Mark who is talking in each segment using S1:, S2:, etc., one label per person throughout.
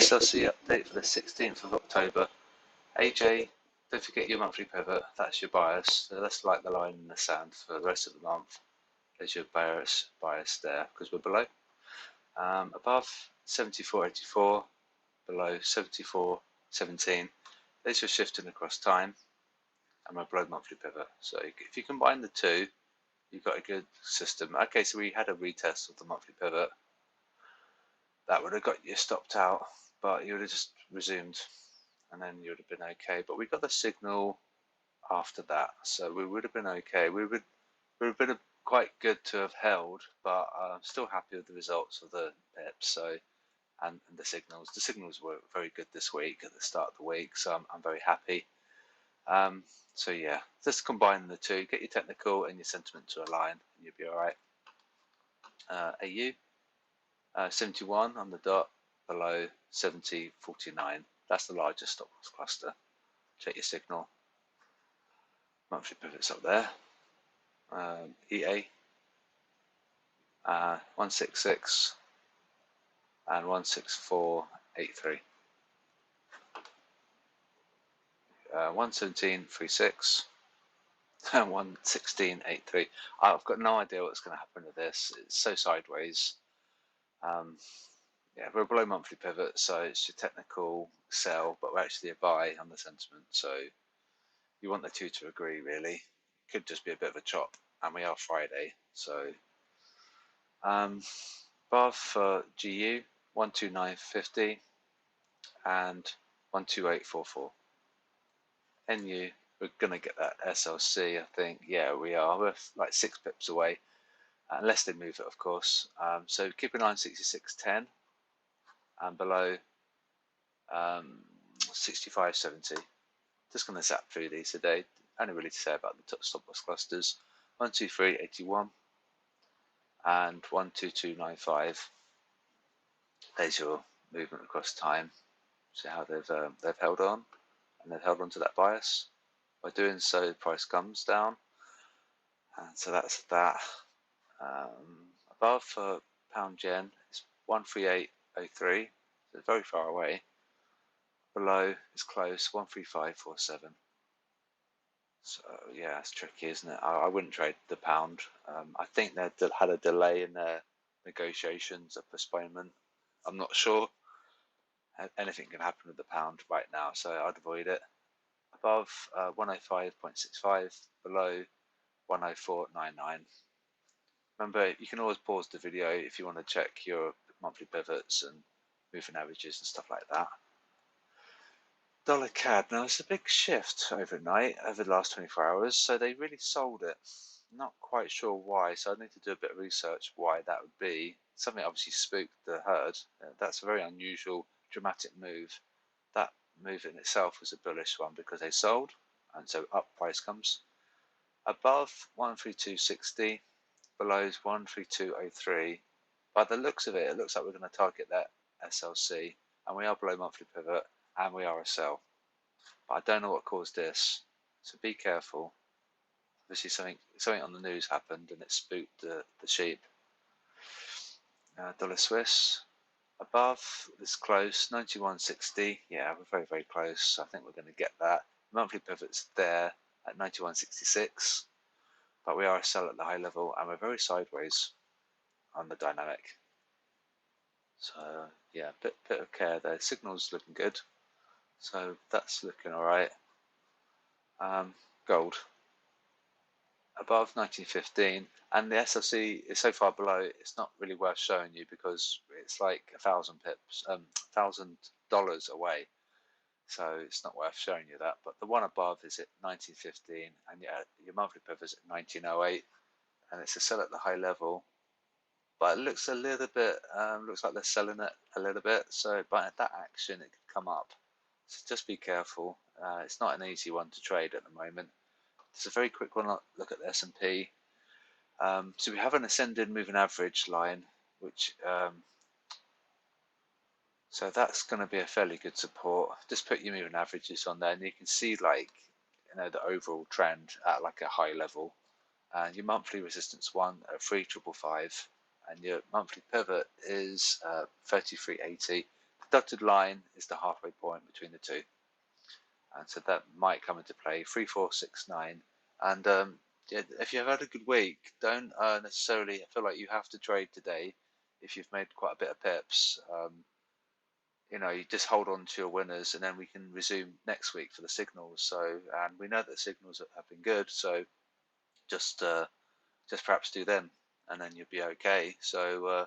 S1: SLC update for the 16th of October. AJ, don't forget your monthly pivot, that's your bias. So let's light the line in the sand for the rest of the month. There's your bias there, because we're below. Above 74.84, below 74.17. There's your shifting across time, and we're below monthly pivot. So if you combine the two, you've got a good system. Okay, so we had a retest of the monthly pivot. That would have got you stopped out, but you would have just resumed, and then you would have been okay. But we got the signal after that, so we would have been okay. We would have been quite good to have held, but I'm still happy with the results of the pips. So and the signals. The signals were very good this week at the start of the week, so I'm very happy. So yeah, just combine the two, get your technical and your sentiment to align, and you'll be all right. AU. 71 on the dot, below 70.49. That's the largest stop loss cluster. Check your signal. Monthly pivots up there. EA 166 and 164.83. 117.36 and 116.83. I've got no idea what's going to happen to this. It's so sideways. Yeah, we're below monthly pivot, so it's your technical sell, but we're actually a buy on the sentiment. So you want the two to agree, really. It could just be a bit of a chop, and we are Friday. So above for GU 129.50 and 128.44. NU, we're gonna get that SLC, I think. Yeah, we are. We're like 6 pips away. Unless they move it, of course. So keep an eye on 66.10 and below 65.70. Just going to zap through these today. Only really to say about the top stop loss clusters. 123.81 and 122.95. There's your movement across time. See how they've held on, and they've held on to that bias. By doing so, the price comes down, and so that's that. Above for pound yen is 138.03, so very far away. Below is close, 135.47. So yeah, it's tricky, isn't it? I wouldn't trade the pound. I think they had a delay in their negotiations, a postponement. I'm not sure. Anything can happen with the pound right now, so I'd avoid it. Above 105.65, below 104.99. Remember, you can always pause the video if you want to check your monthly pivots and moving averages and stuff like that. Dollar CAD. Now, it's a big shift overnight, over the last 24 hours, so they really sold it. Not quite sure why, so I need to do a bit of research why that would be. Something obviously spooked the herd. That's a very unusual, dramatic move. That move in itself was a bullish one because they sold, and so up price comes. Above 132.60. Below is 132.03. By the looks of it, it looks like we're going to target that SLC, and we are below monthly pivot, and we are a sell. But I don't know what caused this, so be careful. Obviously, something on the news happened, and it spooked the sheep. Dollar Swiss above is close, 91.60. Yeah, we're very, very close. I think we're going to get that. Monthly pivot's there at 91.66. But we are a sell at the high level, and we're very sideways on the dynamic. So yeah, bit of care there. Signal's looking good, so that's looking all right. Gold above 1915, and the SLC is so far below. It's not really worth showing you because it's like $1,000 away. So it's not worth showing you that. But the one above is at 1915, and yeah, your monthly pivot is at 1908, and it's a sell at the high level. But it looks a little bit, looks like they're selling it a little bit. So by that action, it could come up. So just be careful. It's not an easy one to trade at the moment. It's a very quick one. Look at the S&P. So we have an ascending moving average line, which so that's going to be a fairly good support. Just put your moving averages on there, and you can see like the overall trend at like a high level. And your monthly resistance one at 3.555, and your monthly pivot is 33.80. dotted line is the halfway point between the two, and so that might come into play. 3469, and yeah, if you've had a good week, don't necessarily feel like you have to trade today. If you've made quite a bit of pips, you just hold on to your winners, and then we can resume next week for the signals. So, and we know that the signals have been good, so just perhaps do them, and then you'll be okay. So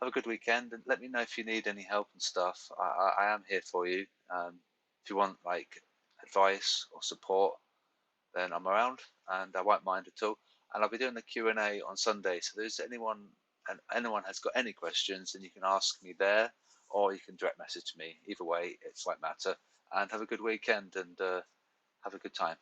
S1: have a good weekend, and let me know if you need any help and stuff. I am here for you. If you want like advice or support, then I'm around, and I won't mind at all. And I'll be doing the Q&A on Sunday. So there's anyone has got any questions, then you can ask me there, or you can direct message me. Either way, it's like matter. And have a good weekend, and have a good time.